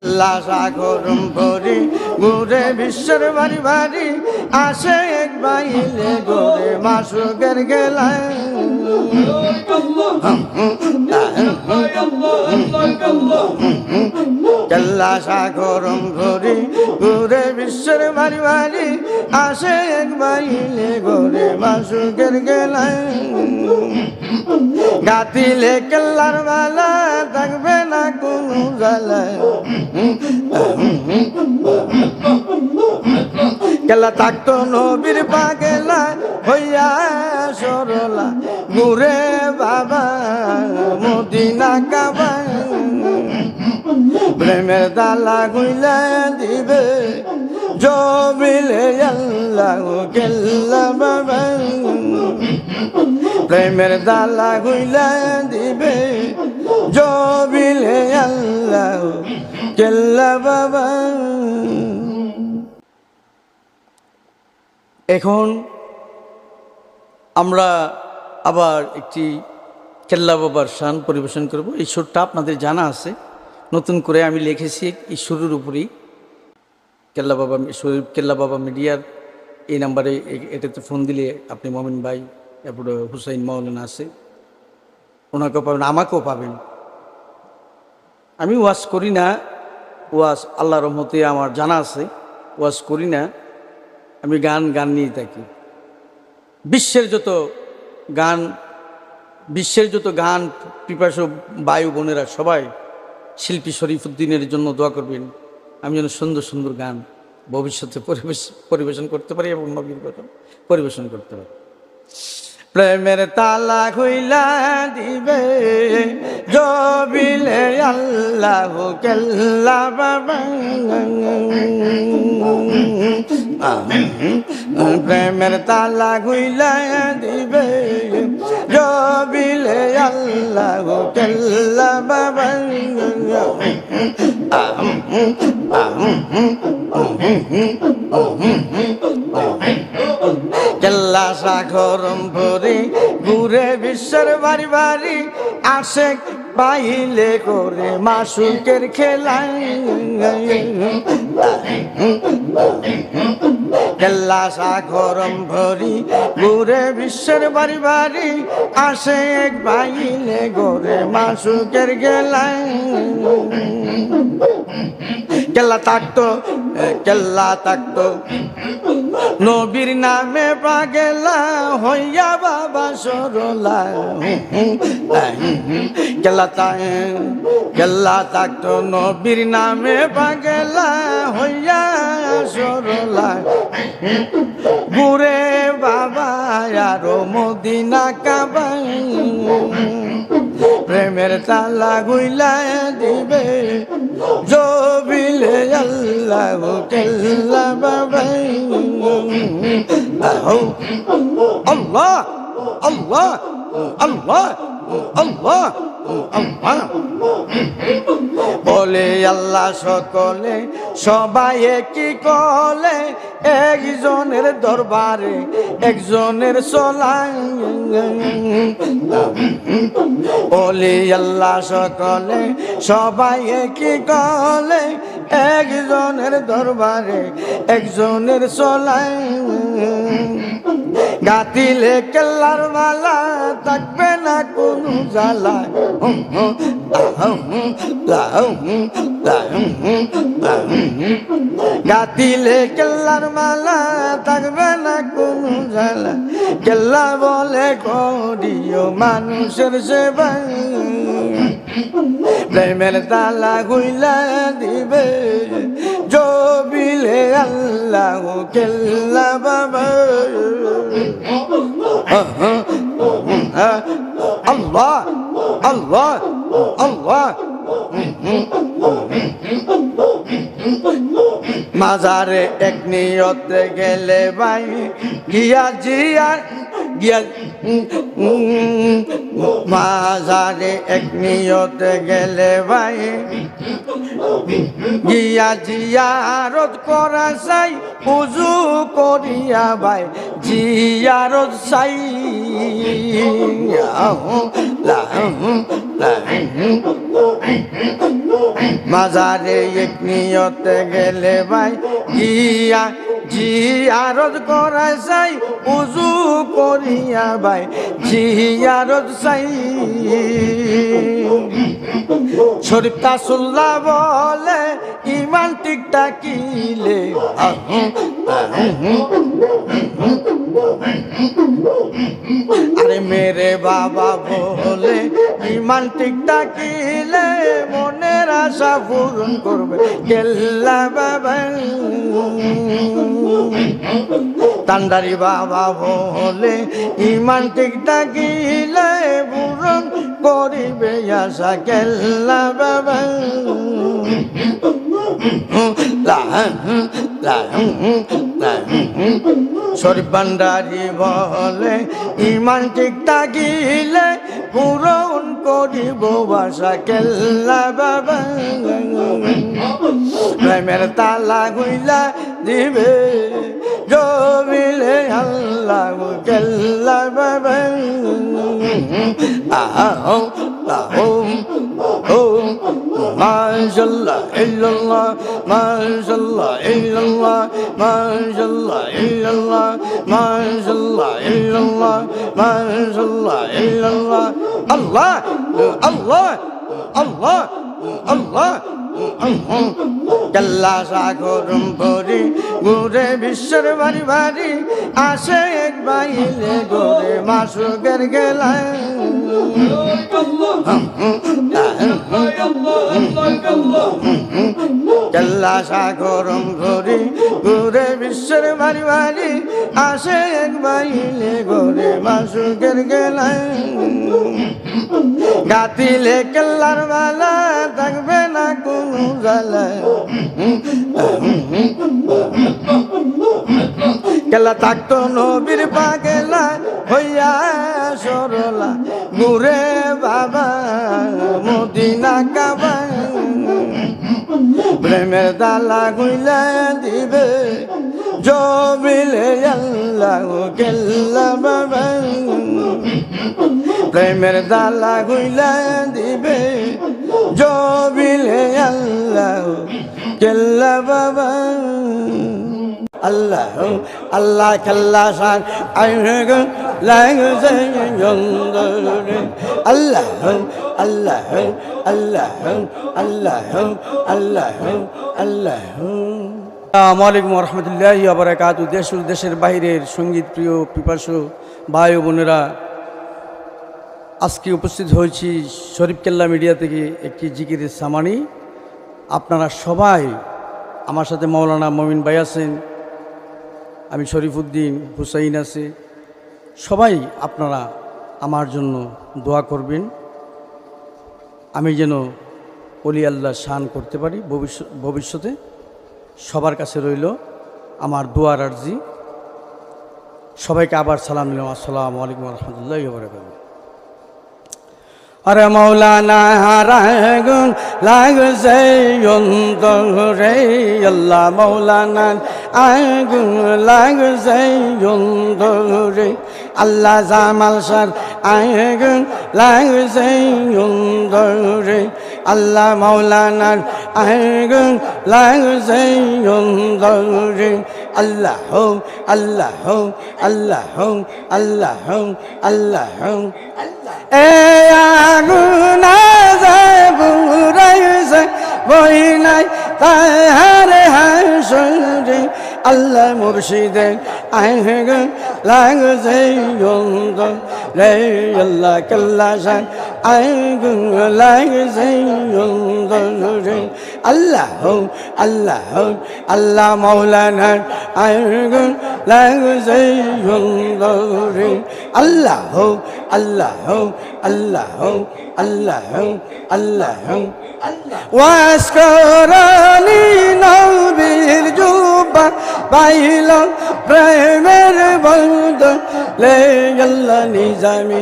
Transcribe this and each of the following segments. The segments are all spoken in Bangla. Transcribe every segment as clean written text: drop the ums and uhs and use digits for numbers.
লাশা গরম ভরি ঘুরে বিশ্বের বাড়ি বাড়ি আসে এক বাইলে ঘুরে মাসুকের গেলায় লাশা গরম ভরি ঘুরে বিশ্বের বাড়ি বাড়ি আসে এক বাইলে ঘুরে মাসুকের গেলায় গাতিলে কেল্লার বালা থাকবে না কোনো জ্বালায় কেলা থাকতো নবীর পাগেলা হইয়া সরলা ঘুরে বাবা মদিনা কাবা প্রেমের দালা গুইলা দিবে জমিলে আল্লাহ কেল্লা বাবা প্রেমের দালা গুইলা দিবে জমিলে আল্লাহ কেল্লা বাবা। এখন আমরা আবার একটি কেল্লা বাবার শান পরিবেশন করব। এই সুরটা আপনাদের জানা আছে, নতুন করে আমি লিখেছি এই সুরের উপরেই। কেল্লা বাবা মিডিয়ার এই নাম্বারে এটাতে ফোন দিলে আপনি মমিন ভাই, তারপরে হুসাইন মাওলানা আছে, ওনাকেও পাবেন, আমাকেও পাবেন। আমি ওয়াজ করি না, ওয়াজ আল্লাহর রহমতে আমার জানা আছে, ওয়াজ করি না, আমি গান নিয়ে থাকি। বিশ্বের যত গান পিপাসু বায়ু বোনেরা সবাই শিল্পী শরীফুদ্দিনের জন্য দোয়া করবেন, আমি যেন সুন্দর সুন্দর গান ভবিষ্যতে পরিবেশন করতে পারি এবং নবীর কথা পরিবেশন করতে পারি। প্রেমের তালা খুইলা দিবে জবিলে আল্লাহ কেল্লা বাবা প্রেমের তালা খুইলা দিবে জবিলে আল্লাহ কেল্লা বাবা কেল্লা সাগরম ভরি ঘুরে বিশ্বের বাড়ি বাড়ি আসে পাইলে করে মাসুকের খেলায় কেল্লা সাগরম ভরি ঘুরে বিশ্বের বাড়ি বাড়ি আসে এক পাইলে করে মাসুকের গেলায় কেল্লা থাকতো নবীর নামে পাগেলা হইয়া বাবা সরলা কেল্লা থাকতো নবীর নামে পাগেলা হইয়া সরলা ঘুরে বাবা আরো মদিনা কাবা প্রেমের তালা গুইলা দিবে জবিলে আল্লাহ কেল্লা বাবা আল্লাহ আল্লাহ আল্লাহ আল্লাহ বলে আল্লাহ সকলে সবাই কি কলে একজনের দরবারে একজনের চলায় বলে আল্লাহ সকলে সবাই কি কলে একজনের দরবারে একজনের চলায় গাতিলে কেল্লার মালা থাকবে না কোনো জ্বালা গাতিলে কেল্লার মালা থাকবে না কোনো জ্বালা কেল্লা বলে করিও মানুষের সেবা প্রেমের তালা গুইলা দিবে জবিলে আল্লাহ কেল্লা বাবা আল্লাহ আল্লাহ আল্লাহ মাজারে এক নিয়তে গেলে ভাই মাজারে এক নিয়তে গেলে ভাই গিয়া জিয়ারত করা চাই উজু করিয়া ভাই জিয়ারত চাই মাজারে এক নিয়তে গেলে ভাই গিয়া জিয়ারত করা চাই উজু করিয়া ভাই জিয়ারত চাই শরীফ তাসুল্লাহ বলে ইমান ঠিক থাকিলে আরে মেরে বাবা বলে ইমান ঠিক থাকিলে মনের আশা পূরণ করবে কেল্লা বাবা তান্ডারি বাবা বলে ইমান ঠিক থাকিলে পূরণ করিবে আশা কেল্লা বাবা শরীফ ভান্ডারি বলে ইমান ঠিক থাকিলে পূরণ করিব আশা কেল্লা বাবা প্রেমের তালা গুইলা দিবে জমিলে আল্লাহ কেল্লা বাবা আহো আহো ও মাশাআল্লাহ ইল্লাল্লাহ মাশাআল্লাহ ইল্লাল্লাহ মাশাআল্লাহ ইল্লাল্লাহ মাশাআল্লাহ ইল্লাল্লাহ মাশাআল্লাহ ইল্লাল্লাহ আল্লাহ আল্লাহ আল্লাহ আল্লাহ কেল্লা সাগরম ভরি ঘুরে বিশ্বের বাড়ি বাড়ি আসে এক বাইলে ঘুরে মাসুকের গেলায় কেল্লা সাগরম ভরি ঘুরে বিশ্বের বাড়ি বাড়ি আসে এক বাইলে ঘুরে মাসুকের গেলায় গাতিলে কেল্লার বালা থাকবে না কোনো জ্বালা কেল্লা থাকতো নবীর পাগেলা হইয়া সরলা ঘুরে বাবা মদিনা কাবা প্রেমের দালা গুইলা দিবে জমিলে আল্লাহ কেল্লা বাবা প্রেমের দালা গুইলা দিবে জমিলে আল্লাহ কেল্লা বাবা আল্লাহ আল্লাহ কেল্লা সান আইনগ লাগছে যন্দরে আল্লাহ আল্লাহ আল্লাহ আল্লাহ আল্লাহ আল্লাহ আসসালামু আলাইকুম ওয়া রাহমাতুল্লাহি ওয়া বারাকাতুহু। দেশ ও দেশের বাইরের সঙ্গীত প্রিয় পিপাসু ভাই ও বোনেরা, আজকে উপস্থিত হয়েছি শরীফ কেল্লা মিডিয়া থেকে একটি জিকিরের সামানি। আপনারা সবাই আমার সাথে মৌলানা মমিন ভাই আছেন, আমি শরীফউদ্দিন হুসাইন আছে, সবাই আপনারা আমার জন্য দোয়া করবেন, আমি যেন ওলি আল্লাহ শান করতে পারি ভবিষ্যতে। সবার কাছে রইল আমার দোয়ার আরজি। সবাইকে আবার সালাম দিলাম। আসসালামু আলাইকুম ওয়া রাহমাতুল্লাহি ওয়া বারাকাতুহু। আরে মৌলানা হারাগুন লাগছে অন্তরে আল্লাহ মৌলানা আগুন লাগছে অন্তরে আল্লাহ জামাল সার আগুন লাগছে অন্তরে আল্লাহ মৌলানার আগুন লাগছে অন্তরে আল্লাহ আল্লাহ আল্লাহ আল্লাহ আল্লাহ এ আগুন বুড়াইছে বই নাই তাহারে হাসরে আল্লাহ মুর্শিদে আগুন লাগছে অন্তরে আল্লাহ কেল্লা সান আগুন লাগছে অন্তরে আল্লাহ আল্লাহ আল্লাহ মৌলানার আগুন লাগছে অন্তরে আল্লাহ আল্লাহ আল্লাহ আল্লাহ আল্লাহ ওয়াসকরানি নবীর জুবা পাইল প্রেমের বন্ধ লে আল্লাহ নিজামি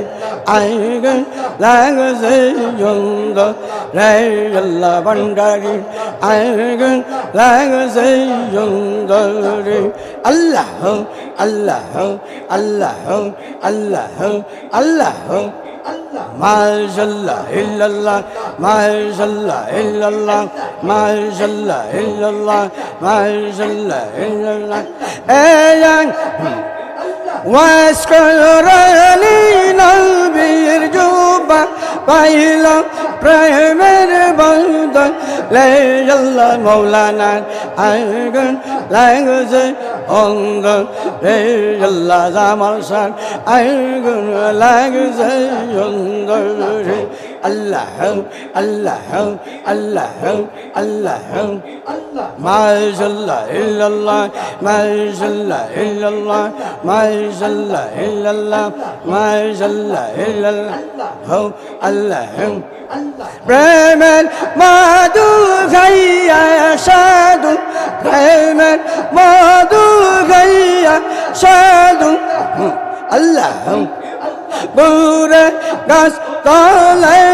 আইগন লাগছে সুন্দর রে আল্লাহ ভান্ডারি আইগন লাগছে সুন্দর রে আল্লাহ আল্লাহ আল্লাহ আল্লাহ আল্লাহ মাশাআল্লাহ ইল্লাল্লাহ মাশাআল্লাহ ইল্লাল্লাহ মাশাআল্লাহ ইল্লাল্লাহ মাশাআল্লাহ ইল্লাল্লাহ এয়ান ওয়াসকারানি নবীর জুবা পাইলাম প্রেমের বন্ধন লে আল্লাহ মাওলানা আইগন লাগছে অঙ্গ রে আল্লাহ জামাল শান আইগন লাগছে অঙ্গ রে আল্লাহ আল্লাহ আল্লাহ আল্লাহ মাশাআল্লাহ ইল্লাল্লাহ মাশাআল্লাহ ইল্লাল্লাহ মাশাআল্লাহ ইল্লাল্লাহ মাশাআল্লাহ ইল্লাল্লাহ আল্লাহ প্রেমের মধু খাইয়া সাধু প্রেমের মধু খাইয়া সাধু আল্লাহ বুরে গাছ তলায়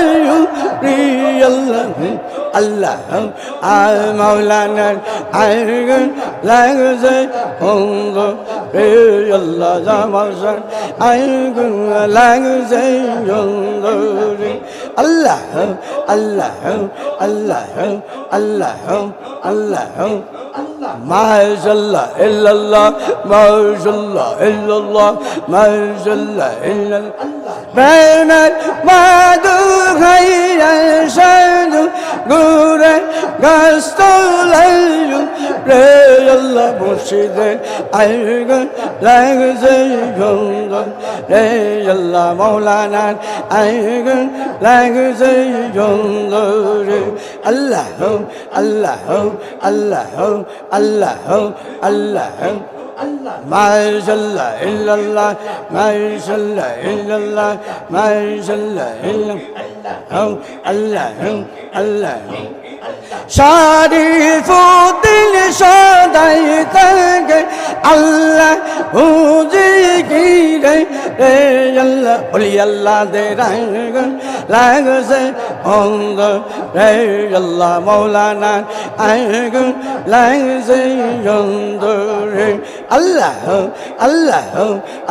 আল্লাহ আল্লাহ আল মাওলানার আইগন লাগছে অঙ্গ রে আল্লাহ জামাল শান আইগন লাগছে অঙ্গ রে আল্লাহ আল্লাহ আল্লাহ আল্লাহ আল্লাহ মাশাআল্লাহ ইল্লাল্লাহ মাশাআল্লাহ ইল্লাল্লাহ মাশাআল্লাহ ইল্লাল্লাহ প্রেমের মধু খাইয়া সাধু গুরে গাছ তলায় রে আল্লাহ মুর্শিদে আইগন লাগছে সুন্দর রে আল্লাহ মাওলানা আইগন লাগছে সুন্দর রে আল্লাহ আল্লাহ আল্লাহ আল্লাহ আল্লাহ মাশাআল্লাহ ইল্লাল্লাহ মাশাআল্লাহ ইল্লাল্লাহ মাশাআল্লাহ ইল্লাল্লাহ আল্লাহ আল্লাহ শরীফুদ্দিন সদাই থাকে আল্লাহ জিকিরে রে আল্লাহ ওলি আল্লাহ দে রাঙ্গন লাগছে অঙ্গ রে আল্লাহ মাওলানা আইগন লাগছে অঙ্গ রে আল্লাহ আল্লাহ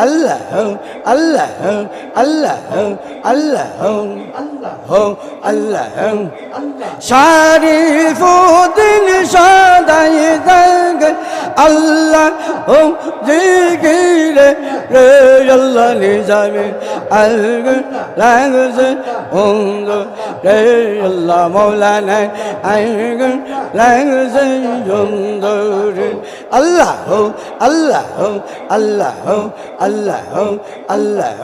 আল্লাহ আল্লাহ আল্লাহ আল্লাহ আল্লাহ শরীফুদ্দিন সদাই থাকে আল্লাহ জিকিরে রে আল্লাহ নিজামে আইগন লাগছে অঙ্গ রে আল্লাহ মাওলানা আইগন লাগছে অঙ্গ রে আল্লাহ আল্লাহ আল্লাহ আল্লাহ আল্লাহ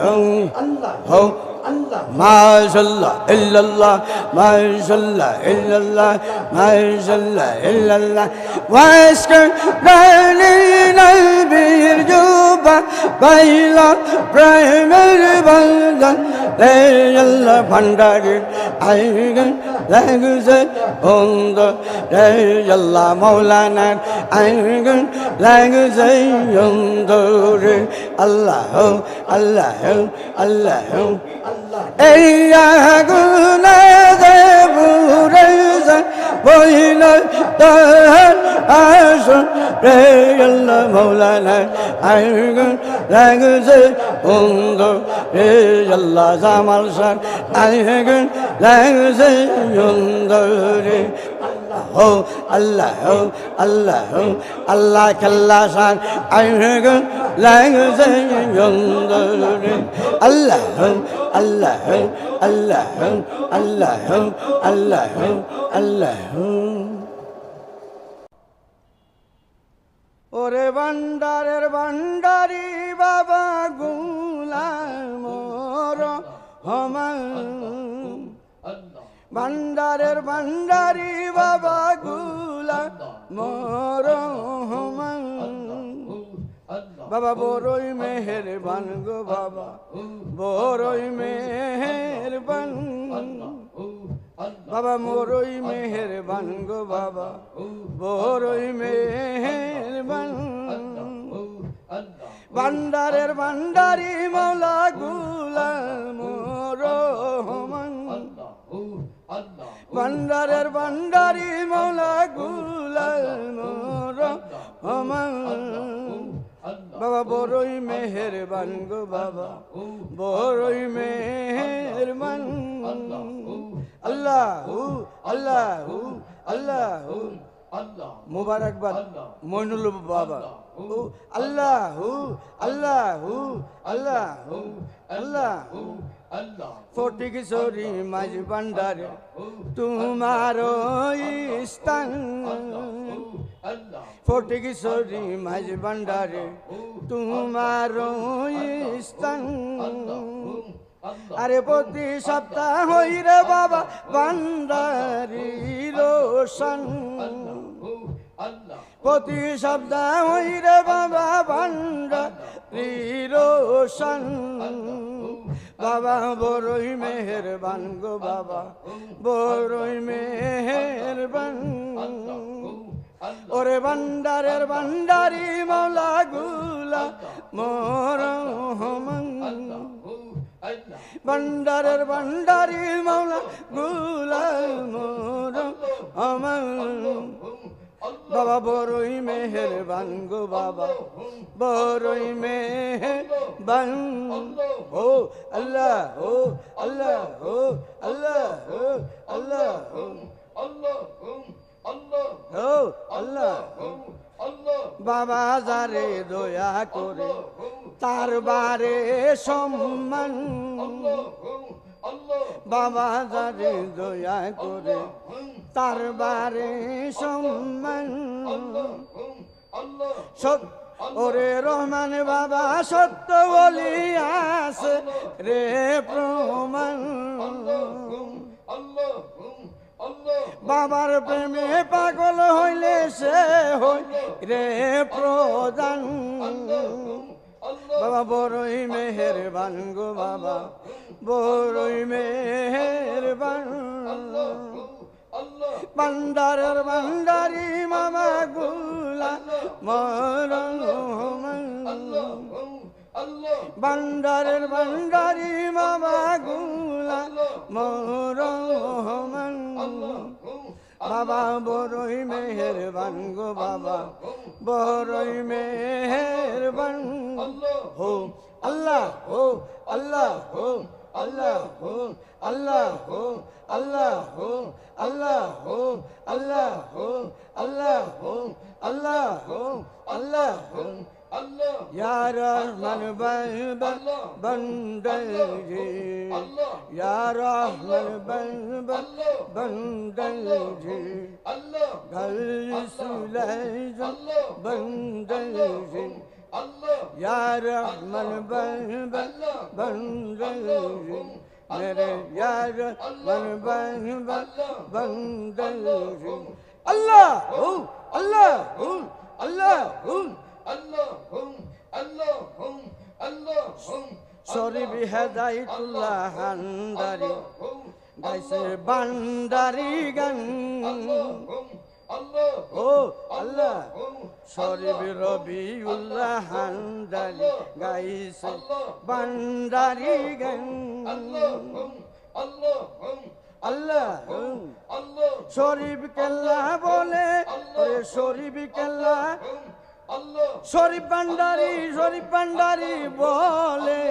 আল্লাহ মাশাআল্লাহ ইল্লাল্লাহ মাশাআল্লাহ ইল্লাল্লাহ মাশাআল্লাহ ইল্লাল্লাহ ওয়াসকারানি নবীর জুবা পাইলাম প্রেমের বন্ধন রে আল্লাহ ভান্ডারি আইগন লাগছে অঙ্গ রে আল্লাহ মাওলানা আইগন লাগছে অঙ্গ রে আল্লাহ আল্লাহ আল্লাহ এই আগুনে দেবুরে বইল তাহার আসন রে আল্লাহ মাওলানা আইগন লাগছে অঙ্গ রে আল্লাহ জামাল শান আইগন লাগছে অঙ্গ রে আল্লাহ আল্লাহ আল্লাহ কাল্লা শান আইগন লাগছে অঙ্গ রে আল্লাহ আল্লাহ আল্লাহ আল্লাহ আল্লাহ আল্লাহ ওরে ভান্ডারের ভান্ডারি বাবা গুলাম রহমান ভান্ডারের ভান্ডারি বাবা গুলাম রহমান বাবা বড়ই মেহেরবান গো বাবা বড়ই মেহেরবান বাবা মোরই মেহেরবান গো বাবা বড়ই মেহেরবান ভান্ডারের ভান্ডারি মাওলা গুলাম রহমান ভান্ডারের ভান্ডারি মৌলা গুলাম রহমান বাবা বড়ই মেহেরবান গো বাবা বড়ই মেহেরবান আল্লাহ আল্লাহ আল্লাহ মুবারকবাদ মইনুল বাবা আল্লাহ আল্লাহ আল্লাহ আল্লাহ ফটিক সরি মাঝ ভান্ডারে তোমার স্থান ফটিক সরি মাঝ ভান্ডারে তোমার স্থান আরে প্রতি সপ্তাহ হইরে বাবা ভান্ডারি রোশন প্রতি সপ্তাহ হইরে বাবা ভান্ডারি রোশন বাবা বড়ই মেহেরবান গো বাবা বড়ই মেহেরবান ওরে ভান্ডারের ভান্ডারি মৌলা গুলা মরহমান ভান্ডারের ভান্ডারি মৌলা গুলা মরহমান বাবা বড়ই মেহেরবান গো বাবা বড়ই মেহেরবান ও আল্লাহ ও আল্লাহ ও আল্লাহ ও আল্লাহ ও আল্লাহ বাবা যারে দয়া করে তার বারে সম্মান বাবা যারে দয়া করে তার বারে সম্মান ওরে রহমান বাবা সত্য বলি আছে রে প্রমাণ বাবার প্রেমে পাগল হইলে সে হই রে প্রদান বাবা বড়ই মেহেরবান গো বাবা বড়ই মেহেরবান ভান্ডারের ভান্ডারি মামা গুলা মরহমান ভান্ডারের ভান্ডারি মামা গুলা মরহমান বাবা বড়ই মেহেরবান গো বাবা বড়ই মেহেরবান হো আল্লাহ হো আল্লাহ হো আল্লাহ হো আল্লাহ হো আল্লাহ হো আল্লাহ হো আল্লাহ হো আল্লাহ হো আল্লাহ হো আল্লাহ হো या रहमान बंदगी या रहमान बंदगी गलसुलैज बंदगी या रहमान बंदगी मेरे या रहमान बंदगी अल्लाह अल्लाह अल्लाह শরীফ হেদায়েতুল্লাহ হান্দারি গাইছে বান্দারি গান ও আল্লাহ শরীফ রবিউল্লাহ হান্দারি গাইছে বান্দারি গান আল্লাহ শরীফ কেল্লা বলে শরীফ কেল্লা শরীফ ভান্ডারি বলে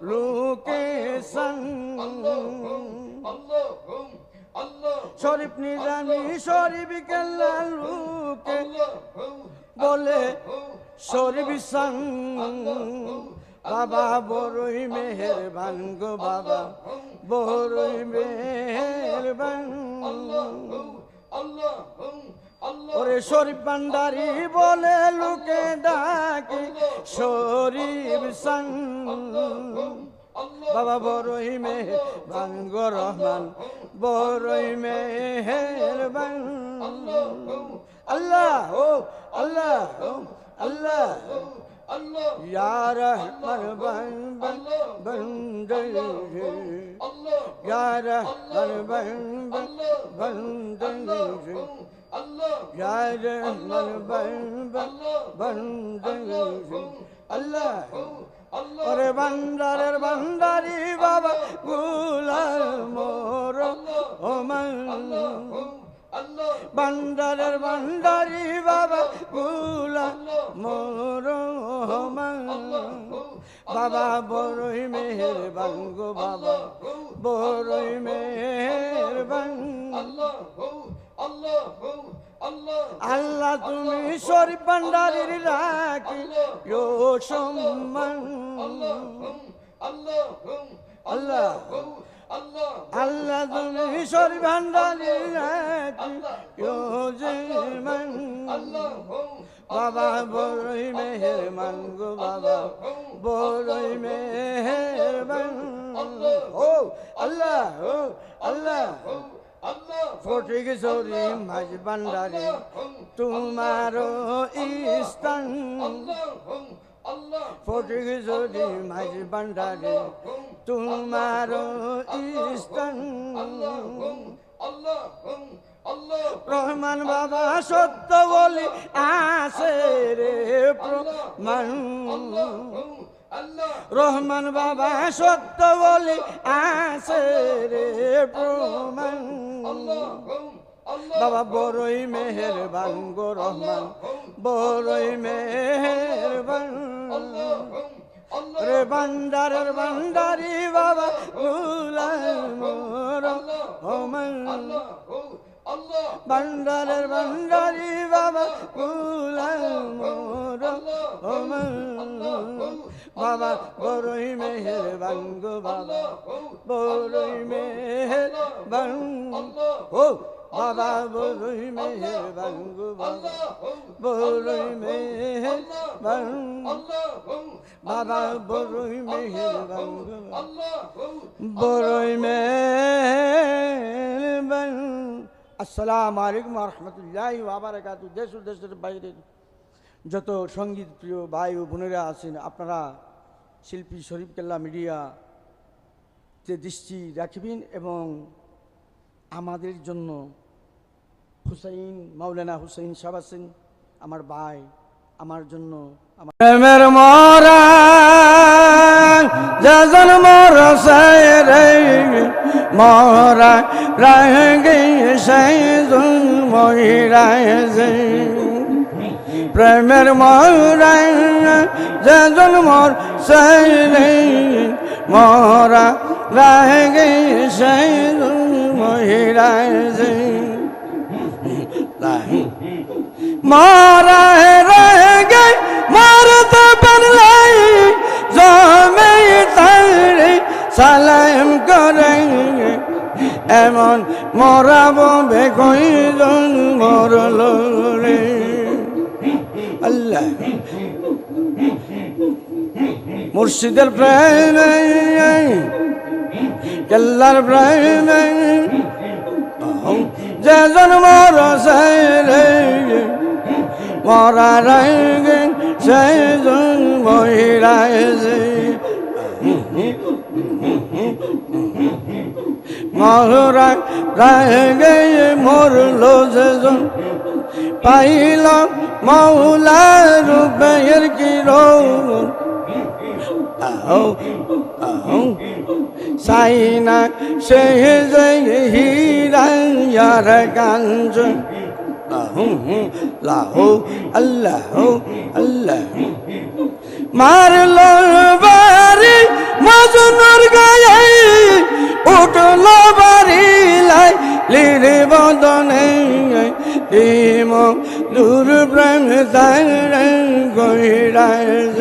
লোকে শরীফ নিজামি শরীফ কেল্লা লোকে বলে শরীফ সাং বাবা বড়ই মেহেরবান গো বাবা বড়ই মেহেরবান ওরে শরীফ ভান্ডারি বলে লোকে ডাকে শরীফ সাং বাবা বড়ই মেহেরবান গো রহমান বড়ই মেহেরবান আল্লাহ ও আল্লাহ আল্লাহ या रहमान बंदगी या रहमान बंदगी या रहमान बंदगी अल्लाह ওরে ভান্ডারের ভান্ডারি বাবা গুলার মোর ওমান ভান্ডারের ভান্ডারি বাবা গুলার মোর ওমান বাবা বড়ই মেহেরবান গো বাবা বড়ই মেহেরবান আল্লাহ তুমি শরীফ ভান্ডারির রাখি সম্মান আল্লাহ আল্লাহ তুমি শরীফ ভান্ডারির রাখি সম্মান বাবা বড়ই মেহেরবান গো বাবা বড়ই মেহেরবান ও আল্লাহ ও আল্লাহ ফটিক সরি মাঝ ভান্ডারে তোমার স্থান ফটিক সরি মাঝ ভান্ডারে তোমার স্থান রহমান বাবা সত্য বলি আসে রে প্রমাণ রহমান বাবা সত্য বলি আসে রে প্রমাণ বাবা বড়ই মেহেরবান গো রহমান বড়ই মেহেরবান রে ভান্ডারের ভান্ডারি বাবা গুলাম রহমান ভান্ডারের ভান্ডারি বাবা গুলাম রহমান বাবা বড়ই মেহেরবান গো বাবা বড়ই মেহেরবান ও বাবা বড়ই মেহেরবান গো বাবা বড়ই মেহেরবান বাবা বড়ই মেহেরবান গো বড়ই মেহেরবান আসসালামু আলাইকুম ওয়া রাহমাতুল্লাহি ওয়া বারাকাতুহু দেশ ও দেশের বাইরে যত সঙ্গীত প্রিয় ভাই ও বোনেরা আছেন আপনারা শিল্পী শরীফ কেল্লা মিডিয়াতে দৃষ্টি রাখবেন এবং আমাদের জন্য হুসাইন মাওলানা হুসাইন সাহেব আছেন আমার ভাই আমার জন্য আমার প্রেমের মরা জাজন মরা সাইরে মরা রাগে সাইজুন মহিরাজে প্রেমের মরা জাজন মর সাইরে মরা রাগে সাইজুন মহিরাজে মারা রেগে মারতে পারলাই জমে তারে সালাম করে এমন মরাবো বেকইজন মরল রে আল্লাহ মুর্শিদের প্রেমে কেল্লার প্রেমে যেজন মরসে রে মরা রেগে সেজন মহিরাজে মরা রেগে মরল যেজন পাইল মৌলা রূপের কিরণ সাইনা সে হীরার কাঞ্জ লাহো আল্লাহ আল্লাহ মারল বাড়ি মজনুর গায়ে উঠল বাড়ি লাই লিরে বদনে প্রেম দূর প্রেম তার গহিরাজ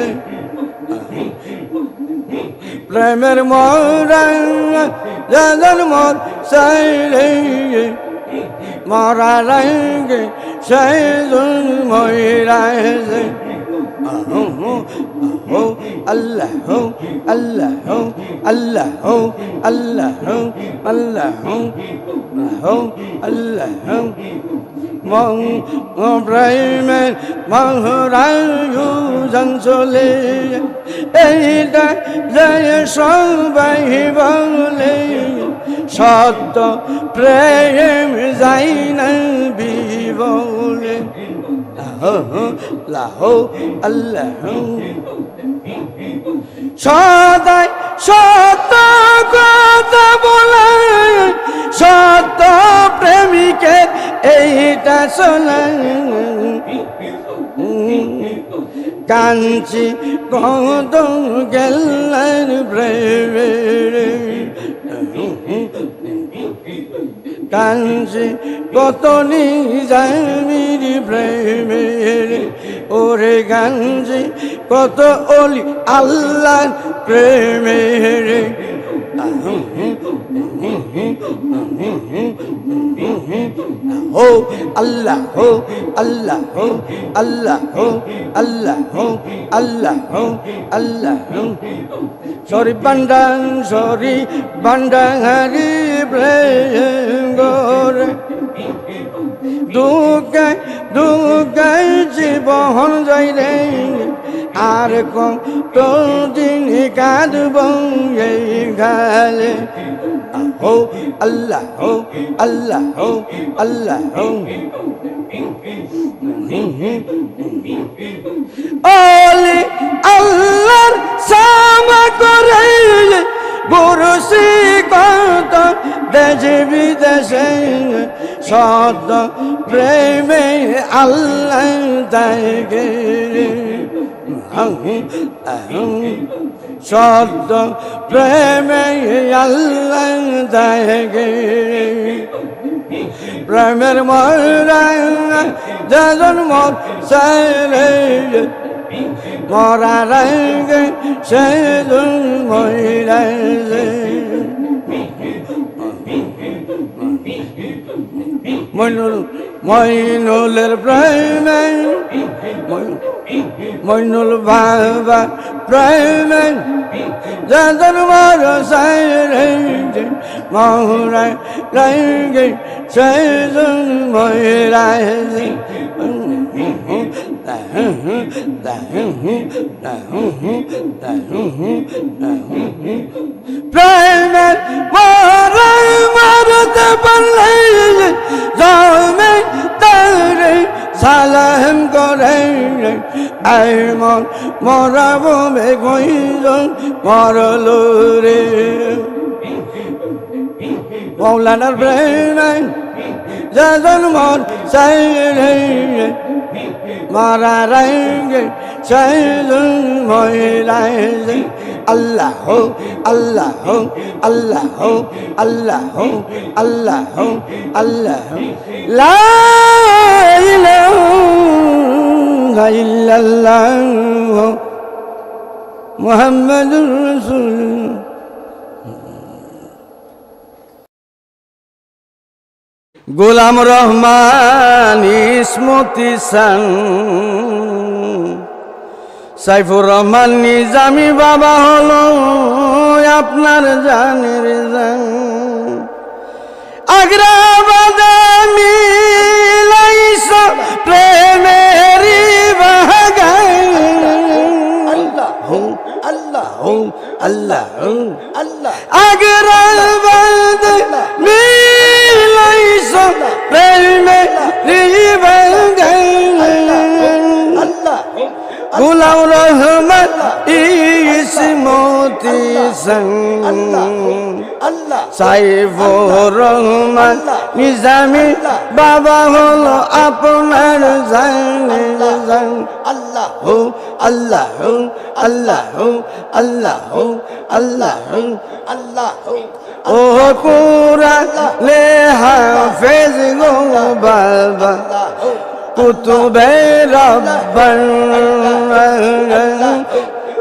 প্রেমের মরা জান মর সাইরে মরা রঙে সেজন মহিরাজে আল্লাহ আল্লাহ আল্লাহ আল্লাহ আল্লাহ আল্লাহ প্রেমের মহরায়ু জঞ্চলে এইটা জয় সবাই বলে সত্য প্রেম যাই না বিবলে আল্লাহ সদাই সত্য কথা বলে সত্য প্রেমিকের এইটা শোনা কাঞ্চি কত গেলেন প্রেমে কাঞ্চি কত নিজামির প্রেমে ওরে গাঞ্জি কত অলি আল্লাহ প্রেমে হো আল্লাহ হো আল্লাহ হো আল্লাহ হো আল্লাহ হো আল্লাহ হো আল্লাহ হো সরি বান্ডাং হারি প্রেম গোরে দুঃখায় জীবন যাই রে আর কত দিন কাঁদব এই গালে হো আল্লাহ হো আল্লাহ হো আল্লাহ হো ওলি আল্লাহর সামা করে বুরসি কত দেশে বিদেশে সত্য প্রেমে আল্লাহ তাকে সত্য প্রেমে আল্লাহ তাকে প্রেমের মরা যজন মর সারে মরা রঙে সেজন ময়রাজে মইনুলের প্রেমে মইনুল বাবা প্রেমে যজন মর সারে মরা রঙে সেজন ময়রাজে প্রেমের মারতে পারলে জমে তারে সালাম করে এমন মরাবো বেগুইজন মরলো রে মৌলানার প্রেমে যজন মর সাইরে মারা রঙে সেজন ময়রাজে আল্লাহ হো আল্লাহ হো আল্লাহ হো আল্লাহ হো আল্লাহ হো আল্লাহ লা ইলাহা ইল্লাল্লাহ মুহাম্মাদুর রাসূলুল্লাহ গোলাম রহমান ইসমতি সান সাইফুর রহমান নিজামি বাবা হলো আপনার জানের জান আগ্রাবাদে মিলাইছ প্রেমেরি বাগান আল্লাহ আল্লাহ আল্লাহ আল্লাহ আগ্রাবাদে মিলাইছ প্রেমেরি বাগান আল্লাহ গোলাম রহমান ইসমতি সান সাইফুর রহমান নিজামি বাবা হলো আপনার জানের জান আল্লাহ হো আল্লাহ হো আল্লাহ হো আল্লাহ হো আল্লাহ হো আল্লাহ হো ও কুরআনে হাফেজ গো বাবা কুতুবে রব্বান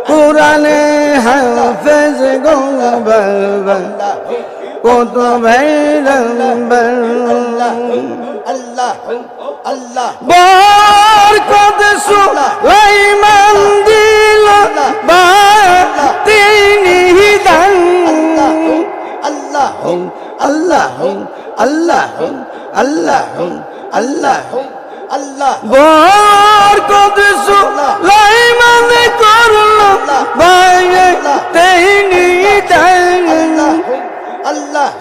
কুরআনে হাফেজ গো বাবা কুতুবে রব্বান আল্লাহ আল্লাহ বরকত সুলাইমান দিল বা তিনি দান আল্লাহ আল্লাহ আল্লাহ আল্লাহ আল্লাহ আল্লাহ বরকত সুলাইমান করলো বাইরে তিনি দান আল্লাহ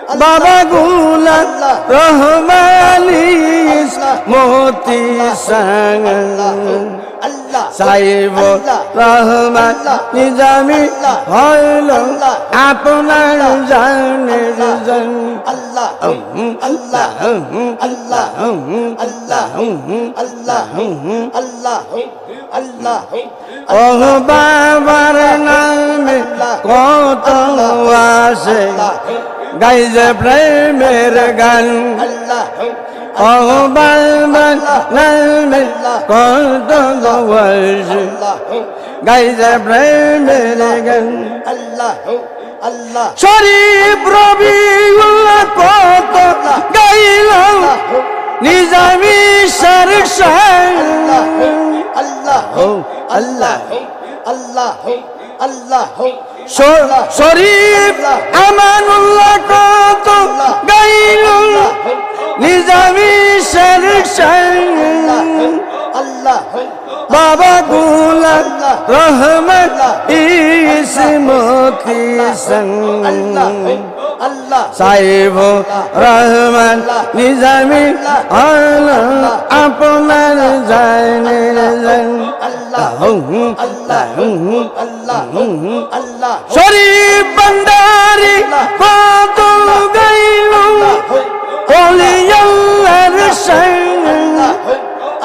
বাবা গুলাম রহমানি মতি সাং সাহেব রহমান নিজামি হইল আপনার জানের জান আল্লাহ আল্লাহ আল্লাহ আল্লাহ আল্লাহ আল্লাহ আল্লাহ ও বাবার নামে কত আসে গাইছে প্রেমের গান ও বাবার নামে কত আসে গাইছে প্রেমের গান আল্লাহ আল্লাহ শরীফ রবিউল্লাহ কত গাইল নিজামি সরসান আল্লাহ আল্লাহ আল্লাহ আল্লাহ শরীফ আমানুল্লাহ কত গাইল নিজামি সরসান আল্লাহ বাবা গুলাম রহমান ইসমতি সঙ্গ আল্লাহ সাহেব রহমান নিজামি আল্লাহ আপনার জানের জান আল্লাহ আল্লাহ আল্লাহ আল্লাহ শরীফ ভান্ডারি কত গাইল ওলি আল্লাহর সঙ্গ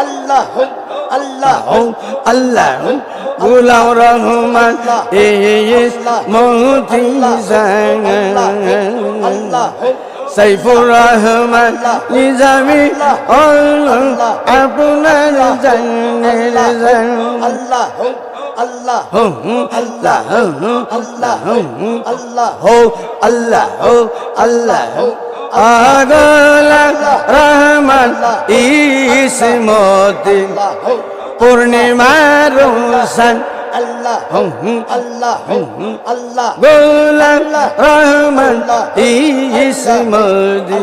আল্লাহ আল্লাহ আল্লাহ গুলাম রহমান মতি সঙ্গ আল্লাহ সাইফুর রহমান নিজামি আপনার জানের জান আল্লাহ আল্লাহ আল্লাহ আল্লাহ আল্লাহ হো আল্লাহ হো আল্লাহ আগলা রহমান ইসমতি পূর্ণিমার রোশন আল্লাহ আল্লাহ আল্লাহ গোলাম রহমান ইসমতি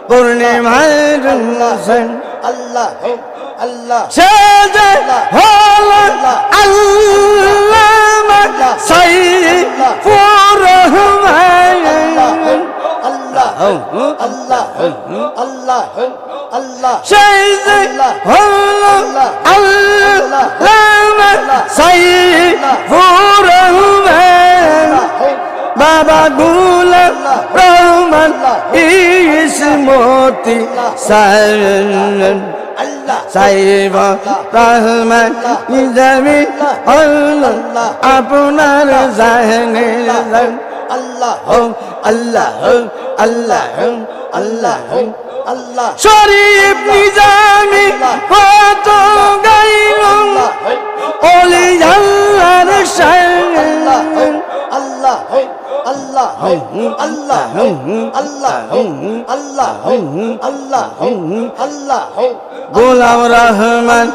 পূর্ণিমার রোশন আল্লাহ আল্লাহ সাজা হলো আল্লামা সাইফুর রহমান আল্লাহ আল্লাহ আল্লাহ আল্লাহ সাজা হলো আল্লামা সাইফুর রহমান বাবা গুলাম রহমান ইসমতি সান আল্লাহ সাহেব রহমান নিজামি আল্লাহ আপনার জানের জান আল্লাহ আল্লাহ আল্লাহ আল্লাহ আল্লাহ শরীফ নিজামি কত গাইল ওলি আল্লাহর সঙ্গ আল্লাহ আল্লাহ আল্লাহ আল্লাহ আল্লাহ আল্লাহ আল্লাহ গোলাম রহমান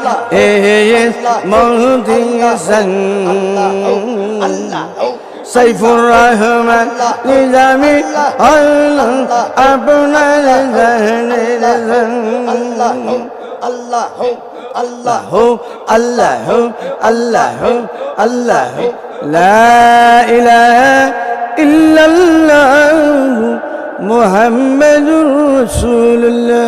মতি আল্লাহ সাইফুর রহমান নিজামি আল্লাহ আপনার জানের জান আল্লাহ আল্লাহ আল্লাহ আল্লাহ আল্লাহ আল্লাহ লা ইলাহা ইল্লাল্লাহ মুহাম্মাদুর রাসূলুল্লাহ